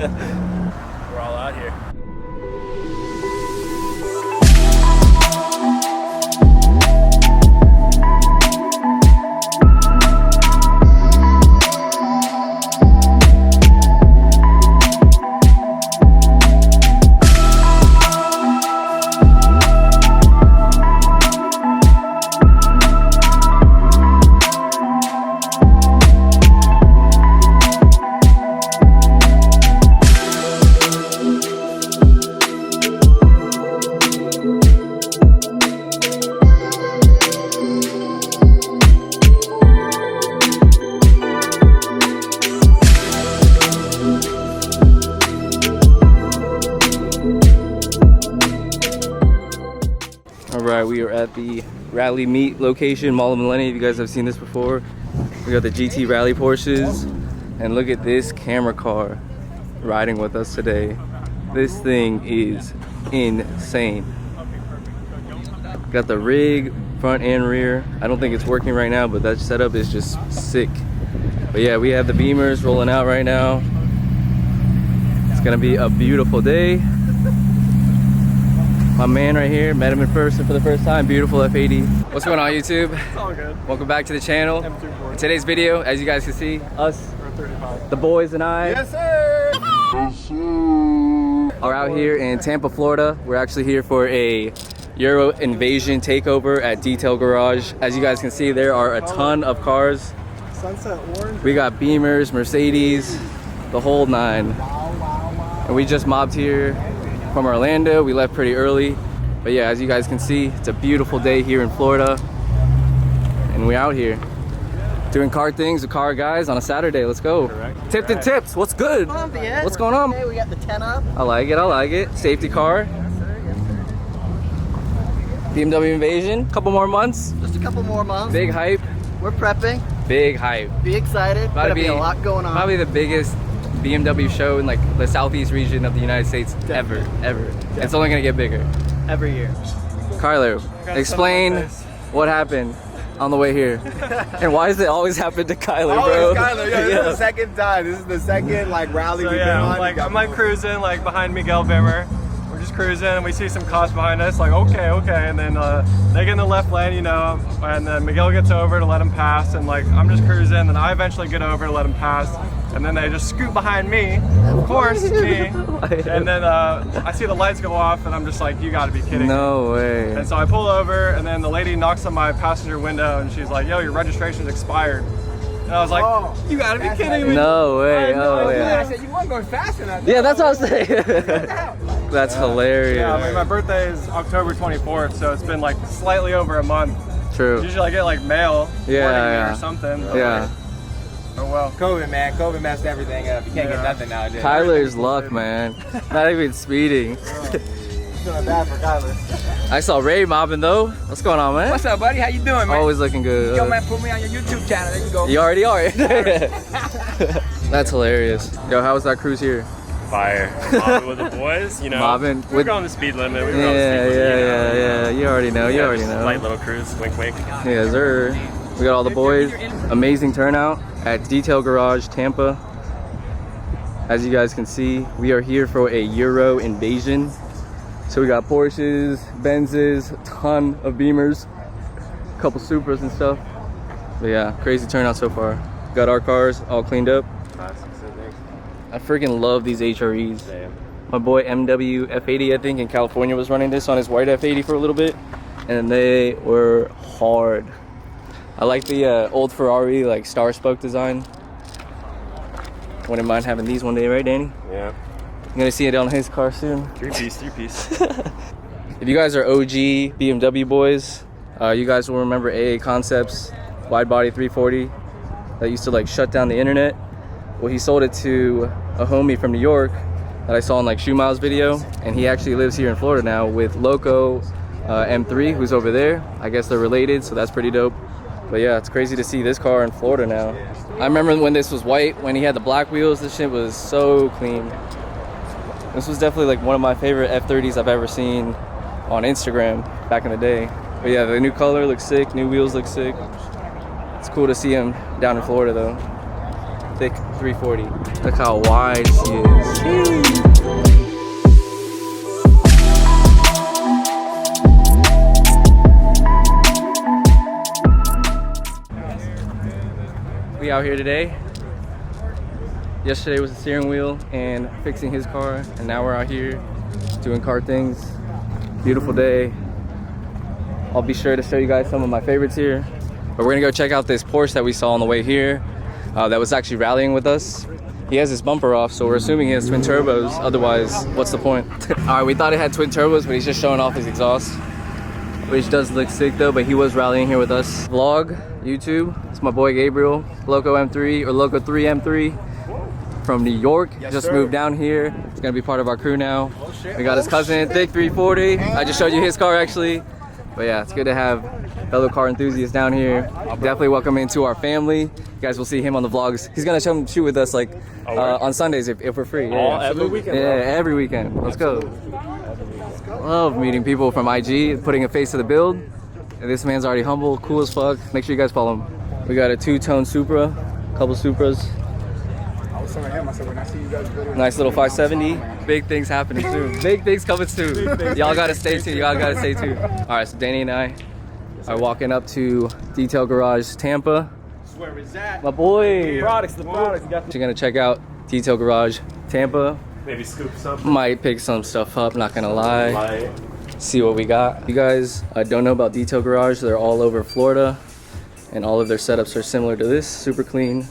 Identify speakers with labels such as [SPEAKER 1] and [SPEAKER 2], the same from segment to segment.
[SPEAKER 1] We're all out here. Alright, we are at the rally meet location, Mall of Millennium. You guys have seen this before. We got the GT Rally Porsches. And look at this camera car riding with us today. This thing is insane. Got the rig, front and rear. I don't think it's working right now, but that setup is just sick. But yeah, we have the Beamers rolling out right now. It's gonna be a beautiful day. My man right here, met him in person for the first time. Beautiful F80. What's going on, YouTube?
[SPEAKER 2] It's all good.
[SPEAKER 1] Welcome back to the channel. In today's video, as you guys can see, us, the boys and I,
[SPEAKER 2] Yes, sir!
[SPEAKER 1] are out here in Tampa, Florida. We're actually here for a Euro Invasion takeover at Detail Garage. As you guys can see, there are a ton of cars.
[SPEAKER 2] Sunset orange.
[SPEAKER 1] We got Beamers, Mercedes, the whole nine. And we just mobbed here from Orlando. We left pretty early, but yeah, as you guys can see, it's a beautiful day here in Florida, and we're out here doing car things with car guys on a Saturday. Let's go.
[SPEAKER 2] Correct.
[SPEAKER 1] Tipped and tips. What's good? What's going on?
[SPEAKER 3] Hey, we got the 10 up.
[SPEAKER 1] I like it. I like it. Safety car. BMW Invasion. Couple more months.
[SPEAKER 3] Just a couple more months.
[SPEAKER 1] Big hype.
[SPEAKER 3] We're prepping.
[SPEAKER 1] Big hype.
[SPEAKER 3] Be excited.
[SPEAKER 1] About to
[SPEAKER 3] Gonna be
[SPEAKER 1] be
[SPEAKER 3] a lot going on.
[SPEAKER 1] Probably the biggest BMW show in like the southeast region of the United States ever. It's only gonna get bigger.
[SPEAKER 3] Every year.
[SPEAKER 1] Carlo, explain what happened on the way here. And why does it always happen to Kyler, bro?
[SPEAKER 2] Oh, it's Kyler. Yeah, this is the second time. This is the second like rally we've been on.
[SPEAKER 4] I'm like cruising like behind Miguel Bimmer. We're just cruising and we see some cops behind us, like okay, and then they get in the left lane, you know, and then Miguel gets over to let him pass, and like I'm just cruising, and I eventually get over to let him pass, and then they just scoot behind me, of course, me, and then I see the lights go off, and I'm just like, you gotta be kidding me.
[SPEAKER 1] No way.
[SPEAKER 4] And so I pull over, and then the lady knocks on my passenger window, and she's like, yo, your registration's expired. And I was like, you gotta be kidding me.
[SPEAKER 1] No way. Oh
[SPEAKER 2] I
[SPEAKER 1] yeah.
[SPEAKER 2] said you weren't going fast enough.
[SPEAKER 1] Yeah, that's what I was saying. That's hilarious.
[SPEAKER 4] Yeah, I mean, my birthday is October 24th, so it's been like slightly over a month.
[SPEAKER 1] True.
[SPEAKER 4] Usually I get like mail
[SPEAKER 1] Yeah.
[SPEAKER 4] or something.
[SPEAKER 1] Yeah.
[SPEAKER 4] Oh well.
[SPEAKER 2] COVID, man. COVID messed everything up. You can't get nothing nowadays.
[SPEAKER 1] Kyler's luck, man. Not even speeding.
[SPEAKER 2] Feeling bad for Kyler.
[SPEAKER 1] I saw Ray mobbing though. What's going on, man?
[SPEAKER 2] What's up, buddy? How you doing, man?
[SPEAKER 1] Always looking good.
[SPEAKER 2] Yo, man, put me on your YouTube channel. There you go.
[SPEAKER 1] You already are. That's hilarious. Yo, how was that cruise here?
[SPEAKER 5] Fire. Mobbing with the boys, you know.
[SPEAKER 1] Mobbing
[SPEAKER 5] We're
[SPEAKER 1] with
[SPEAKER 5] going the speed limit. We were on the speed limit.
[SPEAKER 1] Yeah. You already know. You already
[SPEAKER 5] just
[SPEAKER 1] know.
[SPEAKER 5] Light little cruise, wink, wink.
[SPEAKER 1] Yeah, sir. We got all the boys. Amazing turnout at Detail Garage, Tampa. As you guys can see, we are here for a Euro Invasion. So we got Porsches, Benzes, a ton of Beamers, a couple Supras and stuff. But yeah, crazy turnout so far. Got our cars all cleaned up. I freaking love these HREs.
[SPEAKER 5] Damn.
[SPEAKER 1] My boy MW F80, I think, in California was running this on his white F80 for a little bit, and they were hard. I like the old Ferrari like star spoke design. Wouldn't mind having these one day, right, Danny?
[SPEAKER 5] Yeah.
[SPEAKER 1] I'm gonna see it on his car soon.
[SPEAKER 5] Three-piece.
[SPEAKER 1] If you guys are OG BMW boys, you guys will remember AA Concepts wide body 340 that used to like shut down the internet. Well, he sold it to a homie from New York that I saw in like Shoe Miles video, and he actually lives here in Florida now with Loco M3, who's over there. I guess they're related, so that's pretty dope. But yeah, it's crazy to see this car in Florida now. I remember when this was white, when he had the black wheels, this shit was so clean. This was definitely like one of my favorite F30s I've ever seen on Instagram back in the day. But yeah, the new color looks sick, new wheels look sick. It's cool to see him down in Florida though. thick 340. Look how wide she is. We out here today. Yesterday was the steering wheel and fixing his car, and now we're out here doing car things. Beautiful day. I'll be sure to show you guys some of my favorites here. But we're gonna go check out this Porsche that we saw on the way here that was actually rallying with us. He has his bumper off, so we're assuming he has twin turbos. Otherwise, what's the point? All right, we thought it had twin turbos, but he's just showing off his exhaust, which does look sick though. But he was rallying here with us. Vlog, YouTube. It's my boy Gabriel, Loco M3 or Loco 3 M3 from New York. Just moved down here. He's gonna be part of our crew now. We got his cousin, Thick 340. I just showed you his car actually. But yeah, it's good to have fellow car enthusiasts down here. Definitely welcome into our family. You guys will see him on the vlogs. He's gonna come shoot with us like on Sundays if we're free. Yeah,
[SPEAKER 5] every weekend.
[SPEAKER 1] Yeah, every weekend. Let's go. Love meeting people from IG, putting a face to the build. And this man's already humble, cool as fuck. Make sure you guys follow him. We got a two-tone Supra, couple Supras. Nice little 570. Big things happening soon. Big things coming soon. Y'all gotta stay tuned. Y'all gotta stay tuned. All right, so Danny and I are walking up to Detail Garage Tampa.
[SPEAKER 2] That's where it's at.
[SPEAKER 1] My boy.
[SPEAKER 2] The products.
[SPEAKER 1] We're gonna check out Detail Garage Tampa.
[SPEAKER 5] Maybe scoop something.
[SPEAKER 1] Might pick some stuff up, not gonna lie. See what we got. You guys don't know about Detail Garage. They're all over Florida, and all of their setups are similar to this. Super clean.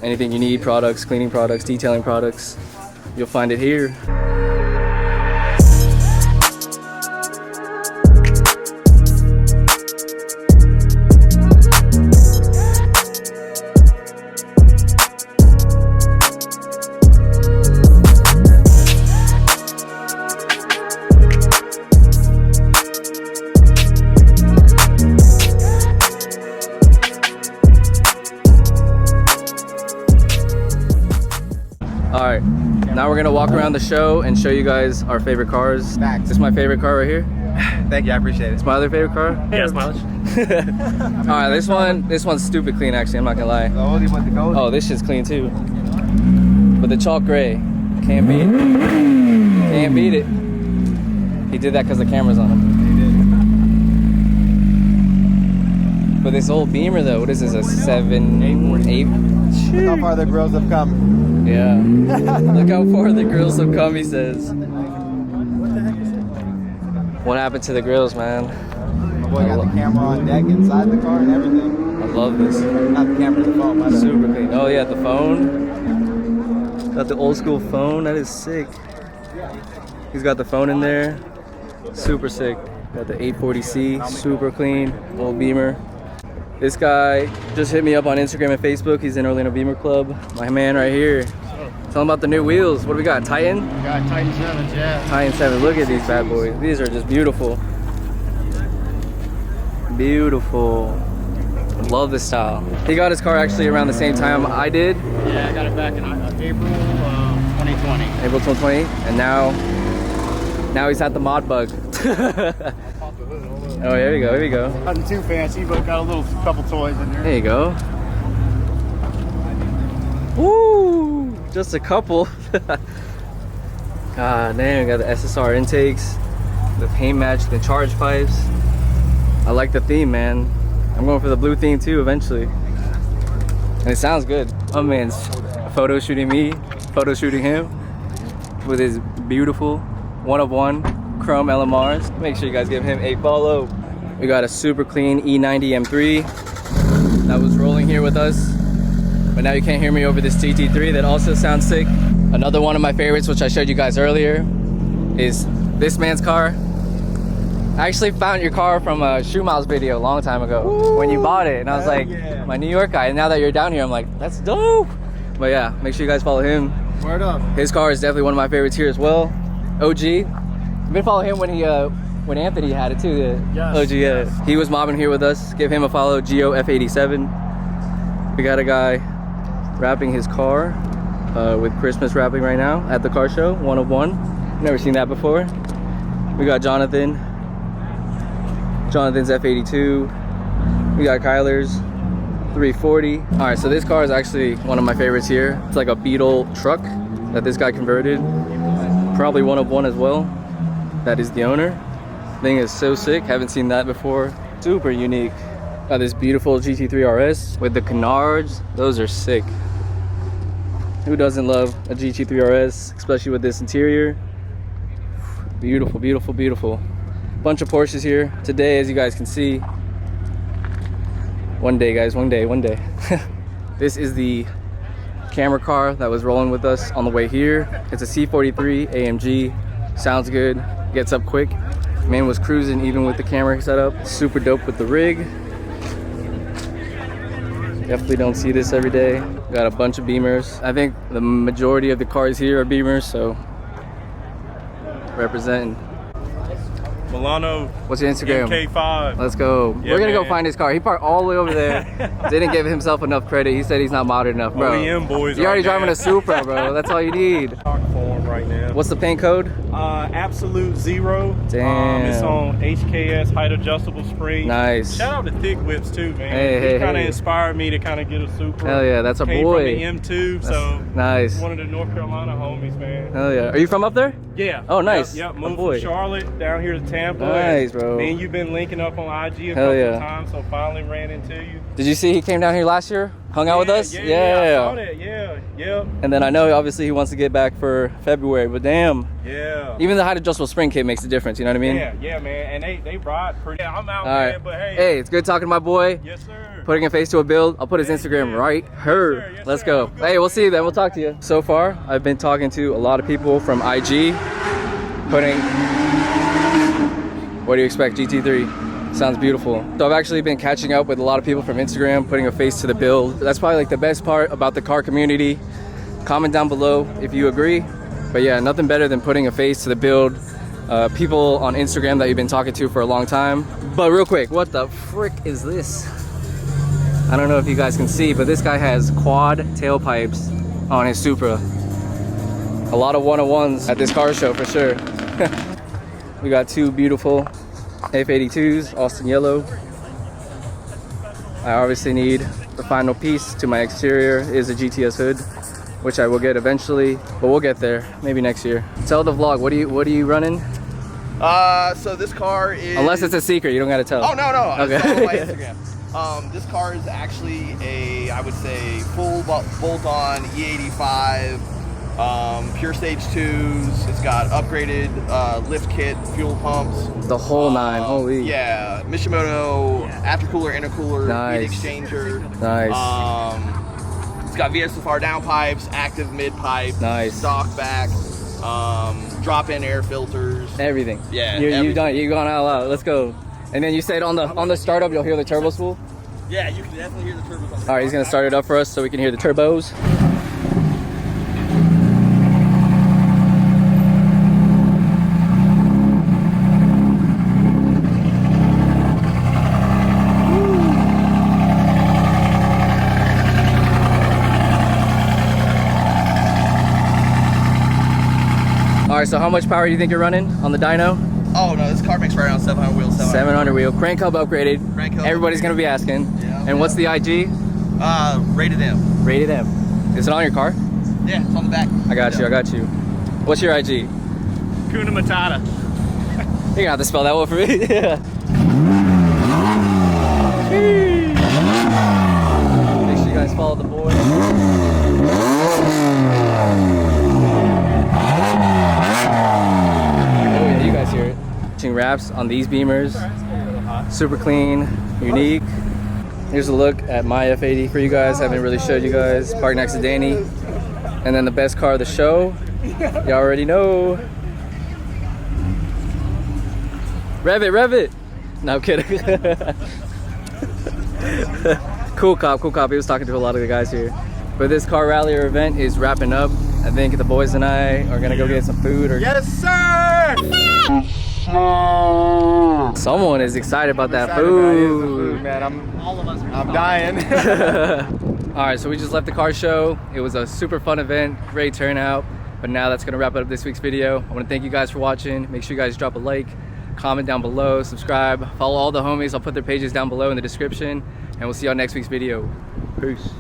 [SPEAKER 1] Anything you need, products, cleaning products, detailing products, you'll find it here. Alright, now we're gonna walk around the show and show you guys our favorite cars.
[SPEAKER 2] Facts.
[SPEAKER 1] This is my favorite car right here.
[SPEAKER 2] Thank you, I appreciate it.
[SPEAKER 1] It's my other favorite car.
[SPEAKER 5] Yeah, mileage.
[SPEAKER 1] Alright, this one's stupid clean actually, I'm not gonna lie.
[SPEAKER 2] The oldie with the gold.
[SPEAKER 1] Oh, this shit's clean too. But the chalk gray, can't beat it. Can't beat it. He did that because the camera's on him. But this old Beamer though, what is this, a 7, 8?
[SPEAKER 2] Look how far the grills have come.
[SPEAKER 1] Yeah. Look how far the grills have come, he says. What happened to the grills, man?
[SPEAKER 2] My boy got the camera on deck inside the car and everything.
[SPEAKER 1] I love this.
[SPEAKER 2] Not the camera, the phone.
[SPEAKER 1] Super clean. Oh yeah, the phone. Got the old school phone. That is sick. He's got the phone in there. Super sick. Got the 840C. Super clean. Old Beamer. This guy just hit me up on Instagram and Facebook. He's in Orlando Beamer Club. My man right here. Tell him about the new wheels. What do we got? Titan?
[SPEAKER 3] We got Titan 7s, yeah.
[SPEAKER 1] Titan 7. Look at these bad boys. These are just beautiful. Beautiful. Love this style. He got his car actually around the same time I did.
[SPEAKER 3] Yeah, I got it back in April 2020.
[SPEAKER 1] April 2020. And now he's at the mod bug. Oh, here we go, here we go.
[SPEAKER 3] Nothing too fancy, but got a couple toys in there.
[SPEAKER 1] There you go. Woo! Just a couple. God damn, got the SSR intakes, the paint match, the charge pipes. I like the theme, man. I'm going for the blue theme too eventually. And it sounds good. My man's photo shooting me, photo shooting him with his beautiful one of one chrome LMRs. Make sure you guys give him a follow. We got a super clean E90 M3 that was rolling here with us, but now you can't hear me over this TT3 that also sounds sick. Another one of my favorites, which I showed you guys earlier, is this man's car. I actually found your car from a Shoe Miles video a long time ago when you bought it, and I was like, my New York guy. And now that you're down here, I'm like, that's dope. But yeah, make sure you guys follow him.
[SPEAKER 2] Word up.
[SPEAKER 1] His car is definitely one of my favorites here as well. OG. I've been following him when Anthony had it too.
[SPEAKER 3] Yes,
[SPEAKER 1] OG, yeah.
[SPEAKER 3] yes.
[SPEAKER 1] He was mobbing here with us. Give him a follow. Geo F87. We got a guy wrapping his car with Christmas wrapping right now at the car show. One of one. Never seen that before. We got Jonathan's F82. We got Kyler's. 340. All right, so this car is actually one of my favorites here. It's like a Beetle truck that this guy converted. Probably one of one as well. That is the owner. Thing is so sick. Haven't seen that before. Super unique. Got this beautiful GT3 RS with the canards. Those are sick. Who doesn't love a GT3 RS, especially with this interior? Beautiful, beautiful, beautiful. Bunch of Porsches here today, as you guys can see. One day, guys, one day, one day. This is the camera car that was rolling with us on the way here. It's a C43 AMG. Sounds good, gets up quick. Man was cruising even with the camera setup. Super dope with the rig. Definitely don't see this every day. Got a bunch of Beamers. I think the majority of the cars here are Beamers, so representing.
[SPEAKER 3] Milano.
[SPEAKER 1] What's your Instagram?
[SPEAKER 3] MK5.
[SPEAKER 1] Let's go.
[SPEAKER 3] Yeah,
[SPEAKER 1] We're gonna go
[SPEAKER 3] man.
[SPEAKER 1] find his car. He parked all the way over there. Didn't give himself enough credit. He said he's not modern enough, bro.
[SPEAKER 3] OEM boys.
[SPEAKER 1] You're already
[SPEAKER 3] right
[SPEAKER 1] driving
[SPEAKER 3] now.
[SPEAKER 1] a Supra, bro. That's all you need.
[SPEAKER 3] Stock form right now.
[SPEAKER 1] What's the paint code?
[SPEAKER 3] Absolute zero.
[SPEAKER 1] Damn.
[SPEAKER 3] It's on HKS height adjustable springs.
[SPEAKER 1] Nice.
[SPEAKER 3] Shout out to Thick Whips too, man.
[SPEAKER 1] Hey,
[SPEAKER 3] He kind of
[SPEAKER 1] hey.
[SPEAKER 3] inspired me to kind of get a Supra.
[SPEAKER 1] Hell yeah, that's our
[SPEAKER 3] Came
[SPEAKER 1] boy.
[SPEAKER 3] from the M2, so
[SPEAKER 1] Nice.
[SPEAKER 3] one of the North Carolina homies, man.
[SPEAKER 1] Hell yeah. Are you from up there?
[SPEAKER 3] Yeah.
[SPEAKER 1] Oh, nice.
[SPEAKER 3] Yep.
[SPEAKER 1] My
[SPEAKER 3] Moved
[SPEAKER 1] boy.
[SPEAKER 3] from Charlotte down here to Tampa.
[SPEAKER 1] Nice, bro.
[SPEAKER 3] Me and you've been linking up on IG a
[SPEAKER 1] Hell
[SPEAKER 3] couple
[SPEAKER 1] yeah.
[SPEAKER 3] times, so finally ran into you.
[SPEAKER 1] Did you see he came down here last year? Hung out with us?
[SPEAKER 3] Yeah, I saw that. Yeah. Yep.
[SPEAKER 1] And then I know obviously he wants to get back for February, but damn.
[SPEAKER 3] Yeah.
[SPEAKER 1] Even the height adjustable spring kit makes a difference, you know what I mean?
[SPEAKER 3] Yeah, man. And they ride pretty. Yeah, I'm out,
[SPEAKER 1] All right.
[SPEAKER 3] man, but hey.
[SPEAKER 1] Hey, it's good talking to my boy.
[SPEAKER 3] Yes, sir.
[SPEAKER 1] Putting a face to a build. I'll put his Instagram right here.
[SPEAKER 3] sir. Yes,
[SPEAKER 1] Let's
[SPEAKER 3] sir.
[SPEAKER 1] go.
[SPEAKER 3] Have a good
[SPEAKER 1] Hey, we'll
[SPEAKER 3] one.
[SPEAKER 1] see you then. We'll talk to you. So far, I've been talking to a lot of people from IG. Putting, what do you expect, GT3? Sounds beautiful. So I've actually been catching up with a lot of people from Instagram, putting a face to the build. That's probably like the best part about the car community. Comment down below if you agree. But yeah, nothing better than putting a face to the build. People on Instagram that you've been talking to for a long time. But real quick, what the frick is this? I don't know if you guys can see, but this guy has quad tailpipes on his Supra. A lot of 101s at this car show for sure. We got two beautiful F82s, Austin yellow. I obviously need the final piece to my exterior is a GTS hood, which I will get eventually, but we'll get there maybe next year. Tell the vlog, what are you running?
[SPEAKER 2] So this car is...
[SPEAKER 1] Unless it's a secret, you don't gotta tell.
[SPEAKER 2] Oh, no.
[SPEAKER 1] Okay.
[SPEAKER 2] It's on my Instagram. This car is actually a, I would say, full bolt-on E85, pure stage 2s. It's got upgraded lift kit, fuel pumps.
[SPEAKER 1] The whole nine, holy.
[SPEAKER 2] Yeah, Mishimoto aftercooler, intercooler,
[SPEAKER 1] Nice.
[SPEAKER 2] heat exchanger.
[SPEAKER 1] Nice.
[SPEAKER 2] It's got VSFR downpipes, active mid pipe,
[SPEAKER 1] Nice.
[SPEAKER 2] stock back, drop-in air filters.
[SPEAKER 1] Everything.
[SPEAKER 2] Yeah,
[SPEAKER 1] You've gone all out. Let's go. And then you said on the startup you'll hear the turbo spool.
[SPEAKER 2] Yeah, you can definitely hear the turbos on the
[SPEAKER 1] All right, he's gonna start it up for us so we can hear the turbos. All right, so how much power do you think you're running on the dyno?
[SPEAKER 2] Oh no, this car makes right around 700 wheels.
[SPEAKER 1] 700 wheel, crank hub upgraded.
[SPEAKER 2] Crank hub
[SPEAKER 1] Everybody's
[SPEAKER 2] upgraded.
[SPEAKER 1] gonna be asking.
[SPEAKER 2] Yeah.
[SPEAKER 1] And what's the IG?
[SPEAKER 2] Rated M.
[SPEAKER 1] Rated M. Is it on your car?
[SPEAKER 2] Yeah, it's on the back.
[SPEAKER 1] I got you. I got you. What's your IG?
[SPEAKER 3] Kuna Matata.
[SPEAKER 1] You're gonna have to spell that one for me. Yeah. Make sure you guys follow the boy. Oh yeah, you guys hear it. Wraps on these Beamers. Super clean, unique. Here's a look at my F80 for you guys. Haven't really showed you guys. Parked next to Danny. And then the best car of the show. You already know. Rev it. No, I'm kidding. Cool cop. He was talking to a lot of the guys here. But this car rally or event is wrapping up. I think the boys and I are gonna go get some food or
[SPEAKER 2] Yes, sir!
[SPEAKER 1] someone is excited about that
[SPEAKER 2] Excited about it. It's the
[SPEAKER 1] food.
[SPEAKER 2] man. I'm dying.
[SPEAKER 1] All right, so we just left the car show. It was a super fun event, great turnout. But now that's gonna wrap up this week's video. I wanna thank you guys for watching. Make sure you guys drop a like, comment down below, subscribe, follow all the homies. I'll put their pages down below in the description. And and we'll see y'all next week's video. Peace.